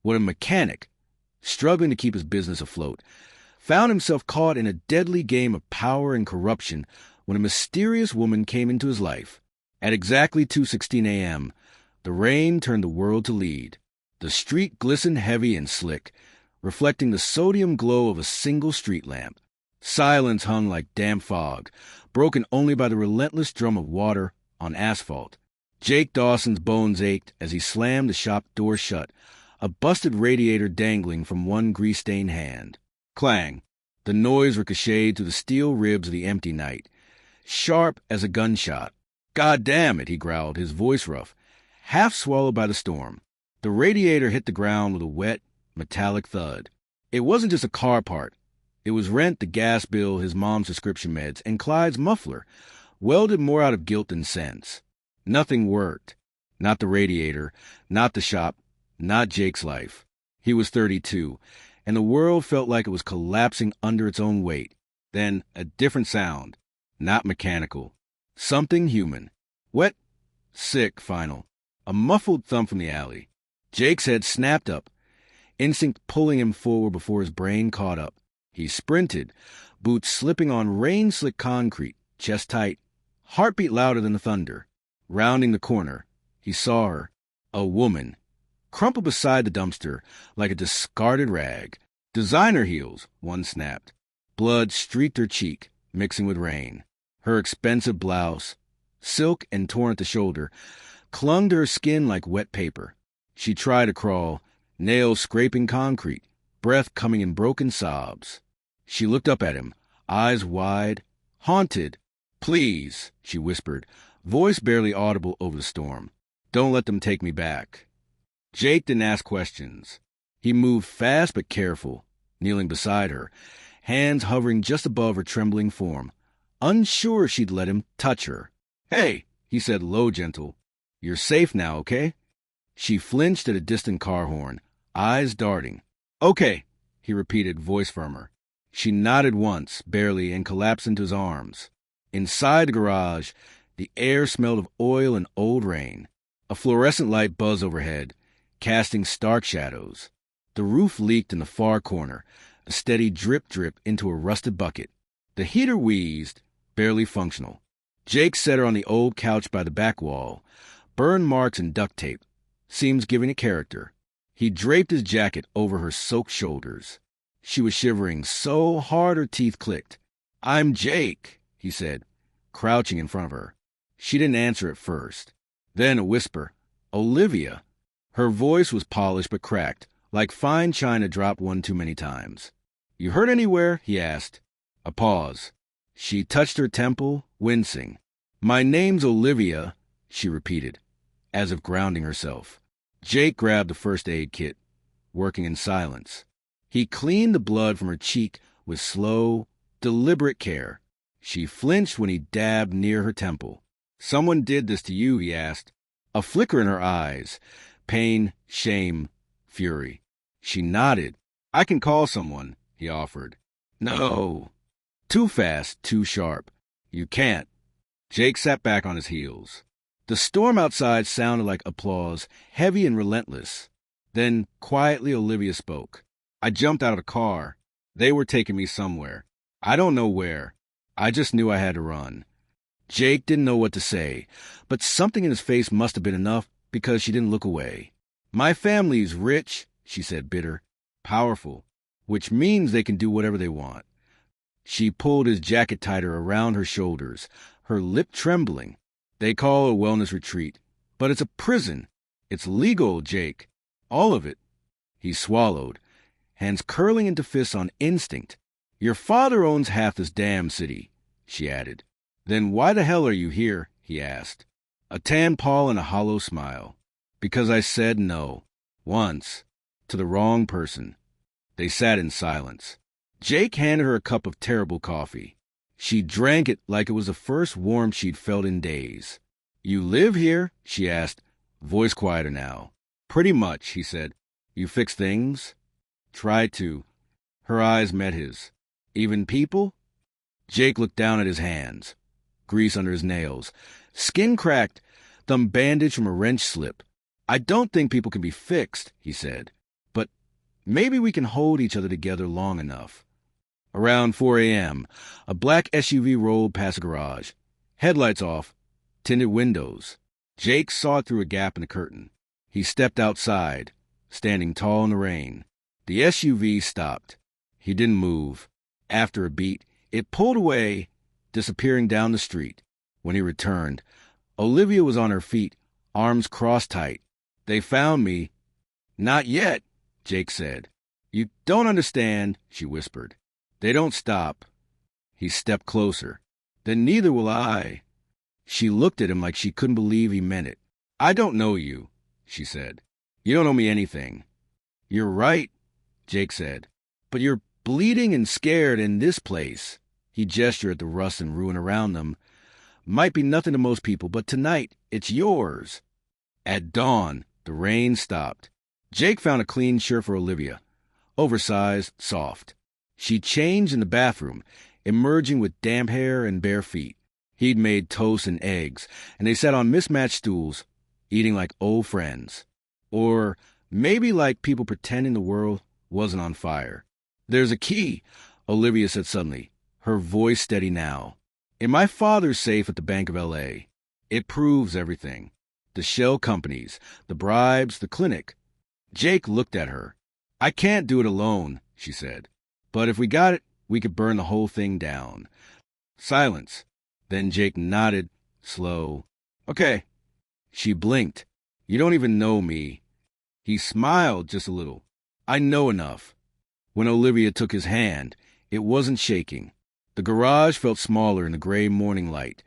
when a mechanic, struggling to keep his business afloat, found himself caught in a deadly game of power and corruption when a mysterious woman came into his life. At exactly 2:16 a.m., the rain turned the world to lead. The street glistened heavy and slick, reflecting the sodium glow of a single street lamp. Silence hung like damp fog, broken only by the relentless drum of water on asphalt. Jake Dawson's bones ached as he slammed the shop door shut, a busted radiator dangling from one grease-stained hand. Clang! The noise ricocheted through the steel ribs of the empty night, sharp as a gunshot. "God damn it," he growled, his voice rough, half swallowed by the storm. The radiator hit the ground with a wet, metallic thud. It wasn't just a car part. It was rent, the gas bill, his mom's prescription meds, and Clyde's muffler, welded more out of guilt than sense. Nothing worked. Not the radiator, not the shop, not Jake's life. He was 32, and the world felt like it was collapsing under its own weight. Then a different sound, not mechanical. Something human. Wet, sick, final. A muffled thump from the alley. Jake's head snapped up, instinct pulling him forward before his brain caught up. He sprinted, boots slipping on rain-slick concrete, chest tight, heartbeat louder than the thunder. Rounding the corner, he saw her, a woman, crumpled beside the dumpster like a discarded rag. Designer heels, one snapped. Blood streaked her cheek, mixing with rain. Her expensive blouse, silk and torn at the shoulder, clung to her skin like wet paper. She tried to crawl, nails scraping concrete, breath coming in broken sobs. She looked up at him, eyes wide, haunted. "Please," she whispered, voice barely audible over the storm. "Don't let them take me back." Jake didn't ask questions. He moved fast but careful, kneeling beside her, hands hovering just above her trembling form, unsure she'd let him touch her. "Hey," he said low, gentle. "You're safe now, okay?" She flinched at a distant car horn, eyes darting. "Okay," he repeated, voice firmer. She nodded once, barely, and collapsed into his arms. Inside the garage, the air smelled of oil and old rain. A fluorescent light buzzed overhead, casting stark shadows. The roof leaked in the far corner, a steady drip-drip into a rusted bucket. The heater wheezed, barely functional. Jake set her on the old couch by the back wall, burn marks and duct tape, seams giving it character. He draped his jacket over her soaked shoulders. She was shivering so hard her teeth clicked. "I'm Jake," he said, crouching in front of her. She didn't answer at first. Then a whisper, "Olivia." Her voice was polished but cracked, like fine china dropped one too many times. "You hurt anywhere?" he asked. A pause. She touched her temple, wincing. "My name's Olivia," she repeated, as if grounding herself. Jake grabbed the first aid kit, working in silence. He cleaned the blood from her cheek with slow, deliberate care. She flinched when he dabbed near her temple. "Someone did this to you?" he asked. A flicker in her eyes, pain, shame, fury. She nodded. "I can call someone," he offered. "No." Too fast, too sharp. "You can't." Jake sat back on his heels. The storm outside sounded like applause, heavy and relentless. Then, quietly, Olivia spoke. "I jumped out of the car. They were taking me somewhere. I don't know where. I just knew I had to run." Jake didn't know what to say, but something in his face must have been enough because she didn't look away. "My family's rich," she said, bitter, "powerful, which means they can do whatever they want." She pulled his jacket tighter around her shoulders, her lip trembling. "They call it a wellness retreat, but it's a prison. It's legal, Jake. All of it." He swallowed, hands curling into fists on instinct. "Your father owns half this damn city," she added. "Then why the hell are you here?" he asked. A tan paw and a hollow smile. "Because I said no. Once. To the wrong person." They sat in silence. Jake handed her a cup of terrible coffee. She drank it like it was the first warmth she'd felt in days. "You live here?" she asked, voice quieter now. "Pretty much," he said. "You fix things?" "Try to." Her eyes met his. "Even people?" Jake looked down at his hands. Grease under his nails. Skin cracked, thumb bandaged from a wrench slip. "I don't think people can be fixed," he said. Maybe we can hold each other together long enough. Around 4 a.m., a black SUV rolled past a garage. Headlights off, tinted windows. Jake saw it through a gap in the curtain. He stepped outside, standing tall in the rain. The SUV stopped. He didn't move. After a beat, it pulled away, disappearing down the street. When he returned, Olivia was on her feet, arms crossed tight. "They found me." "Not yet," Jake said. "You don't understand," she whispered. "They don't stop." He stepped closer. "Then neither will I." She looked at him like she couldn't believe he meant it. "I don't know you," she said. "You don't owe me anything." "You're right," Jake said. "But you're bleeding and scared in this place." He gestured at the rust and ruin around them. "Might be nothing to most people, but tonight, it's yours." At dawn, the rain stopped. Jake found a clean shirt for Olivia. Oversized, soft. She changed in the bathroom, emerging with damp hair and bare feet. He'd made toast and eggs, and they sat on mismatched stools, eating like old friends. Or maybe like people pretending the world wasn't on fire. "There's a key," Olivia said suddenly, her voice steady now. "In my father's safe at the Bank of L.A. It proves everything. The shell companies, the bribes, the clinic." Jake looked at her. "I can't do it alone," she said. "But if we got it, we could burn the whole thing down." Silence. Then Jake nodded, slow. "Okay." She blinked. "You don't even know me." He smiled just a little. "I know enough." When Olivia took his hand, it wasn't shaking. The garage felt smaller in the gray morning light,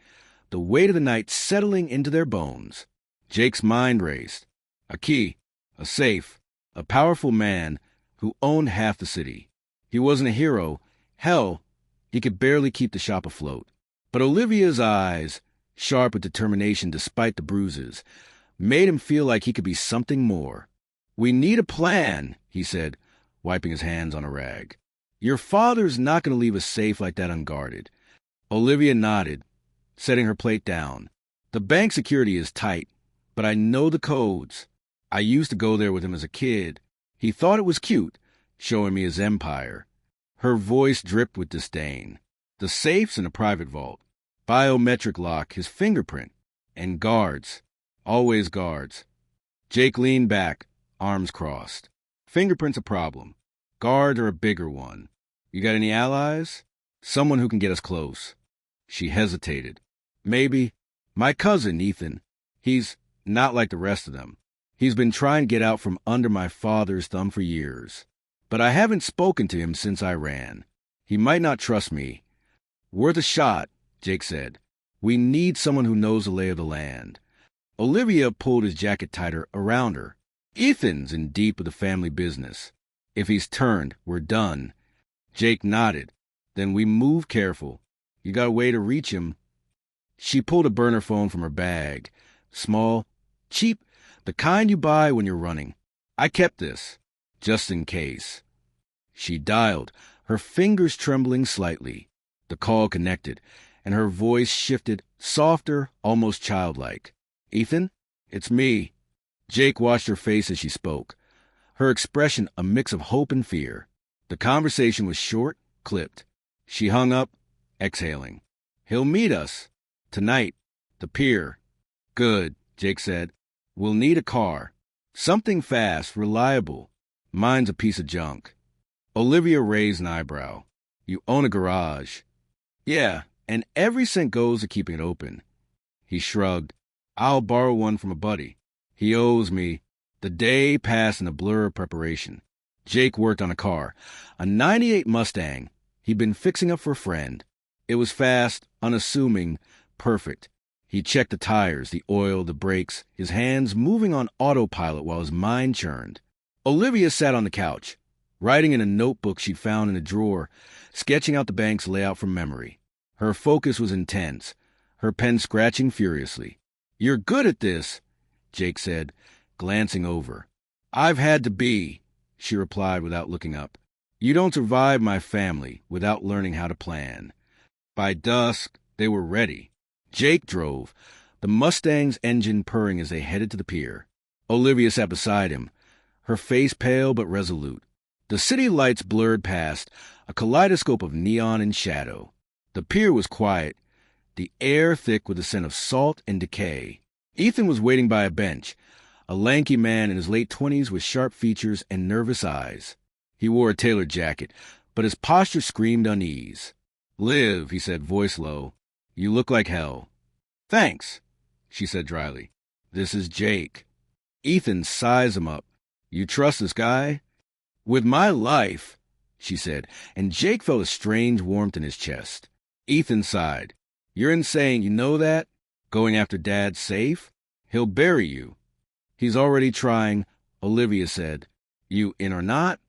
the weight of the night settling into their bones. Jake's mind raced. A key, a safe, a powerful man who owned half the city. He wasn't a hero. Hell, he could barely keep the shop afloat. But Olivia's eyes, sharp with determination despite the bruises, made him feel like he could be something more. "We need a plan," he said, wiping his hands on a rag. "Your father's not going to leave a safe like that unguarded." Olivia nodded, setting her plate down. "The bank security is tight, but I know the codes. I used to go there with him as a kid. He thought it was cute, showing me his empire." Her voice dripped with disdain. "The safe's in a private vault. Biometric lock, his fingerprint. And guards. Always guards." Jake leaned back, arms crossed. "Fingerprint's a problem. Guards are a bigger one. You got any allies? Someone who can get us close." She hesitated. "Maybe. My cousin, Ethan. He's not like the rest of them. He's been trying to get out from under my father's thumb for years. But I haven't spoken to him since I ran. He might not trust me." "Worth a shot," Jake said. "We need someone who knows the lay of the land." Olivia pulled his jacket tighter around her. "Ethan's in deep with the family business. If he's turned, we're done." Jake nodded. "Then we move careful. You got a way to reach him." She pulled a burner phone from her bag. Small, cheap, the kind you buy when you're running. "I kept this, just in case." She dialed, her fingers trembling slightly. The call connected, and her voice shifted, softer, almost childlike. "Ethan, it's me." Jake watched her face as she spoke, her expression a mix of hope and fear. The conversation was short, clipped. She hung up, exhaling. "He'll meet us. Tonight. The pier." "Good," Jake said. "We'll need a car. Something fast, reliable. Mine's a piece of junk." Olivia raised an eyebrow. "You own a garage." "Yeah, and every cent goes to keeping it open." He shrugged. "I'll borrow one from a buddy. He owes me." The day passed in a blur of preparation. Jake worked on a car, a '98 Mustang. He'd been fixing up for a friend. It was fast, unassuming, perfect. He checked the tires, the oil, the brakes, his hands moving on autopilot while his mind churned. Olivia sat on the couch, writing in a notebook she'd found in a drawer, sketching out the bank's layout from memory. Her focus was intense, her pen scratching furiously. "You're good at this," Jake said, glancing over. "I've had to be," she replied without looking up. "You don't survive my family without learning how to plan." By dusk, they were ready. Jake drove, the Mustang's engine purring as they headed to the pier. Olivia sat beside him, her face pale but resolute. The city lights blurred past, a kaleidoscope of neon and shadow. The pier was quiet, the air thick with the scent of salt and decay. Ethan was waiting by a bench, a lanky man in his late 20s with sharp features and nervous eyes. He wore a tailored jacket, but his posture screamed unease. "Liv," he said, voice low. "You look like hell." "Thanks," she said dryly. "This is Jake." Ethan sized him up. "You trust this guy?" "With my life," she said, and Jake felt a strange warmth in his chest. Ethan sighed. "You're insane, you know that? Going after Dad's safe? He'll bury you." "He's already trying," Olivia said. "You in or not?"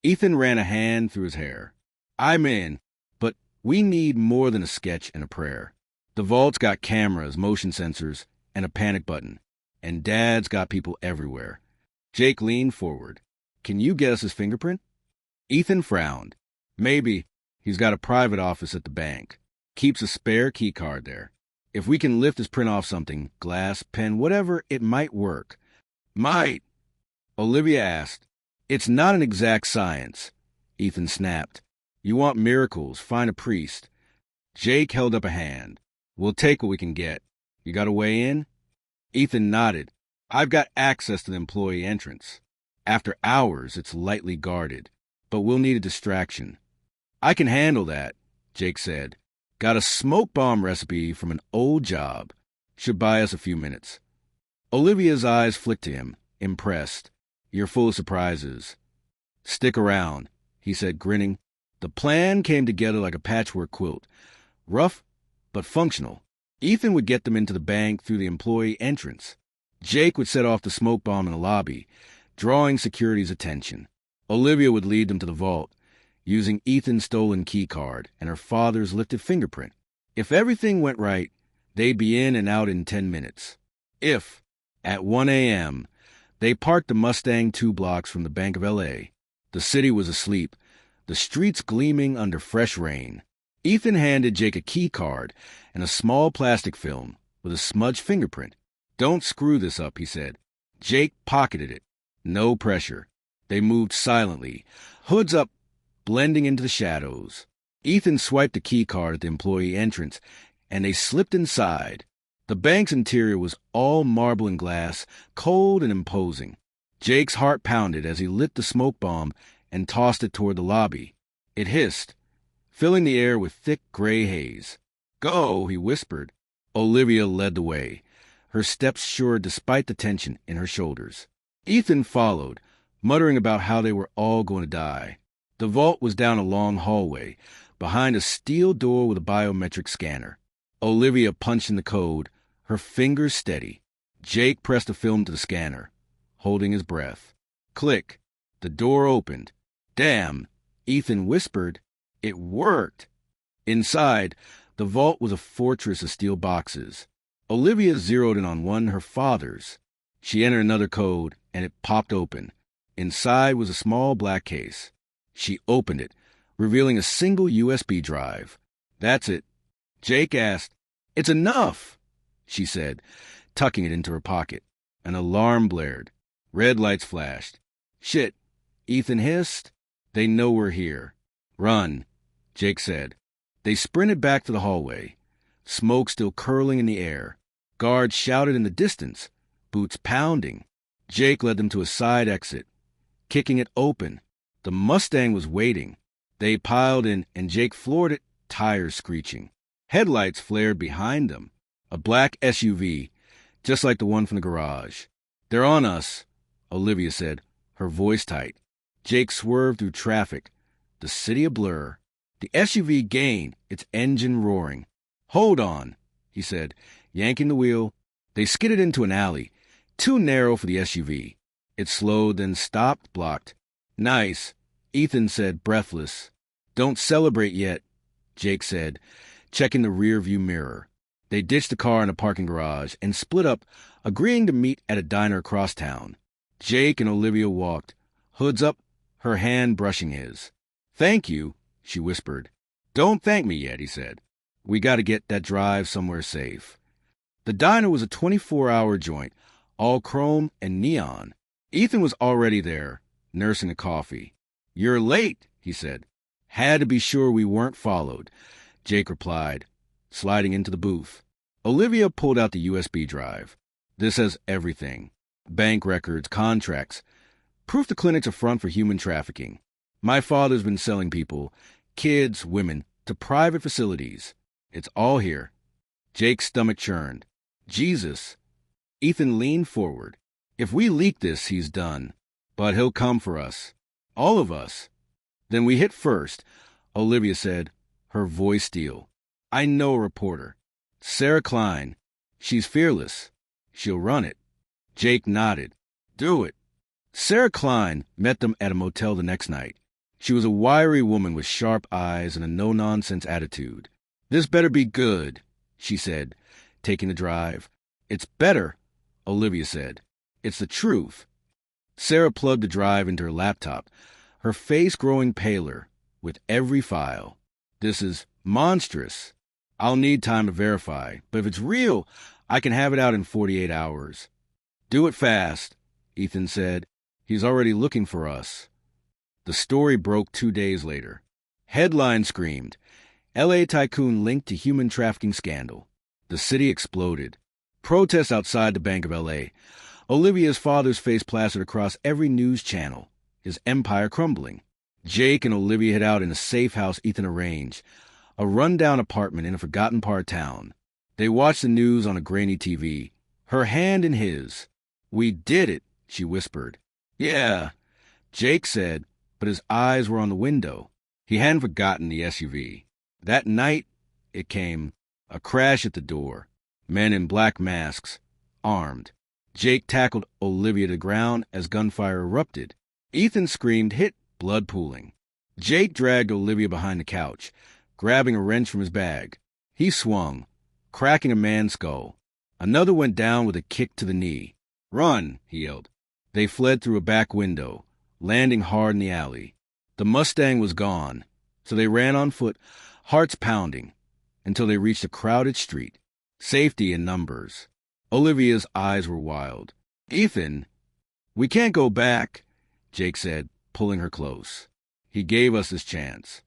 Ethan ran a hand through his hair. "I'm in, but we need more than a sketch and a prayer. The vault's got cameras, motion sensors, and a panic button. And Dad's got people everywhere." Jake leaned forward. "Can you get us his fingerprint?" Ethan frowned. "Maybe. He's got a private office at the bank. Keeps a spare key card there. If we can lift his print off something, glass, pen, whatever, it might work." "Might?" Olivia asked. "It's not an exact science," Ethan snapped. "You want miracles, find a priest." Jake held up a hand. "We'll take what we can get. You got a way in?" Ethan nodded. "I've got access to the employee entrance. After hours, it's lightly guarded, but we'll need a distraction." "I can handle that," Jake said. "Got a smoke bomb recipe from an old job. Should buy us a few minutes." Olivia's eyes flicked to him, impressed. "You're full of surprises." "Stick around," he said, grinning. The plan came together like a patchwork quilt. Rough, but functional. Ethan would get them into the bank through the employee entrance. Jake would set off the smoke bomb in the lobby, drawing security's attention. Olivia would lead them to the vault, using Ethan's stolen key card and her father's lifted fingerprint. If everything went right, they'd be in and out in 10 minutes. If, at 1 a.m., they parked the Mustang 2 blocks from the Bank of L.A., the city was asleep, the streets gleaming under fresh rain. Ethan handed Jake a key card and a small plastic film with a smudged fingerprint. "Don't screw this up," he said. Jake pocketed it. No pressure. They moved silently, hoods up, blending into the shadows. Ethan swiped the key card at the employee entrance, and they slipped inside. The bank's interior was all marble and glass, cold and imposing. Jake's heart pounded as he lit the smoke bomb and tossed it toward the lobby. It hissed, filling the air with thick gray haze. "Go," he whispered. Olivia led the way, her steps sure despite the tension in her shoulders. Ethan followed, muttering about how they were all going to die. The vault was down a long hallway, behind a steel door with a biometric scanner. Olivia punched in the code, her fingers steady. Jake pressed the film to the scanner, holding his breath. Click. The door opened. "Damn," Ethan whispered. "It worked." Inside, the vault was a fortress of steel boxes. Olivia zeroed in on one, her father's. She entered another code, and it popped open. Inside was a small black case. She opened it, revealing a single USB drive. "That's it." Jake asked. "It's enough," she said, tucking it into her pocket. An alarm blared. Red lights flashed. "Shit," Ethan hissed. "They know we're here." "Run," Jake said. They sprinted back to the hallway, smoke still curling in the air. Guards shouted in the distance, boots pounding. Jake led them to a side exit, kicking it open. The Mustang was waiting. They piled in, and Jake floored it, tires screeching. Headlights flared behind them. A black SUV, just like the one from the garage. "They're on us," Olivia said, her voice tight. Jake swerved through traffic, the city a blur. The SUV gained, its engine roaring. "Hold on," he said, yanking the wheel. They skidded into an alley, too narrow for the SUV. It slowed, then stopped, blocked. "Nice," Ethan said, breathless. "Don't celebrate yet," Jake said, checking the rear-view mirror. They ditched the car in a parking garage and split up, agreeing to meet at a diner across town. Jake and Olivia walked, hoods up, her hand brushing his. "Thank you," she whispered. "Don't thank me yet," he said. "We got to get that drive somewhere safe." The diner was a 24-hour joint, all chrome and neon. Ethan was already there, nursing a coffee. "You're late," he said. "Had to be sure we weren't followed," Jake replied, sliding into the booth. Olivia pulled out the USB drive. "This has everything. Bank records, contracts, proof the clinic's a front for human trafficking. My father's been selling people, kids, women, to private facilities. It's all here." Jake's stomach churned. "Jesus." Ethan leaned forward. "If we leak this, he's done. But he'll come for us. All of us." "Then we hit first," Olivia said, her voice steel. "I know a reporter. Sarah Klein. She's fearless. She'll run it." Jake nodded. "Do it." Sarah Klein met them at a motel the next night. She was a wiry woman with sharp eyes and a no-nonsense attitude. "This better be good," she said, taking the drive. "It's better," Olivia said. "It's the truth." Sarah plugged the drive into her laptop, her face growing paler with every file. "This is monstrous. I'll need time to verify, but if it's real, I can have it out in 48 hours. "Do it fast," Ethan said. "He's already looking for us." The story broke 2 days later. Headline screamed, "L.A. tycoon linked to human trafficking scandal." The city exploded. Protests outside the Bank of L.A. Olivia's father's face plastered across every news channel, his empire crumbling. Jake and Olivia hid out in a safe house Ethan arranged, a rundown apartment in a forgotten part of town. They watched the news on a grainy TV, her hand in his. "We did it," she whispered. "Yeah," Jake said, but his eyes were on the window. He hadn't forgotten the SUV. That night, it came, a crash at the door. Men in black masks, armed. Jake tackled Olivia to the ground as gunfire erupted. Ethan screamed, hit, blood pooling. Jake dragged Olivia behind the couch, grabbing a wrench from his bag. He swung, cracking a man's skull. Another went down with a kick to the knee. "Run," he yelled. They fled through a back window, landing hard in the alley. The Mustang was gone, so they ran on foot, hearts pounding, until they reached a crowded street. Safety in numbers. Olivia's eyes were wild. "Ethan, we can't go back," Jake said, pulling her close. "He gave us this chance."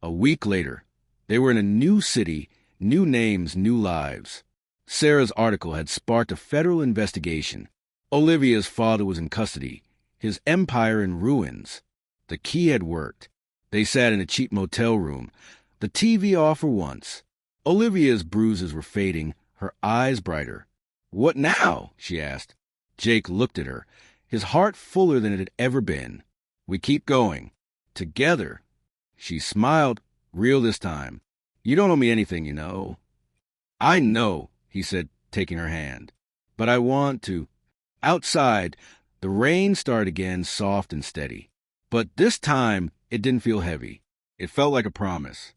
A week later, they were in a new city, new names, new lives. Sarah's article had sparked a federal investigation. Olivia's father was in custody, his empire in ruins. The key had worked. They sat in a cheap motel room, the TV off for once. Olivia's bruises were fading, her eyes brighter. "What now?" she asked. Jake looked at her, his heart fuller than it had ever been. "We keep going. Together." She smiled, real this time. "You don't owe me anything, you know." "I know," he said, taking her hand. "But I want to." Outside, the rain started again, soft and steady. But this time, it didn't feel heavy. It felt like a promise.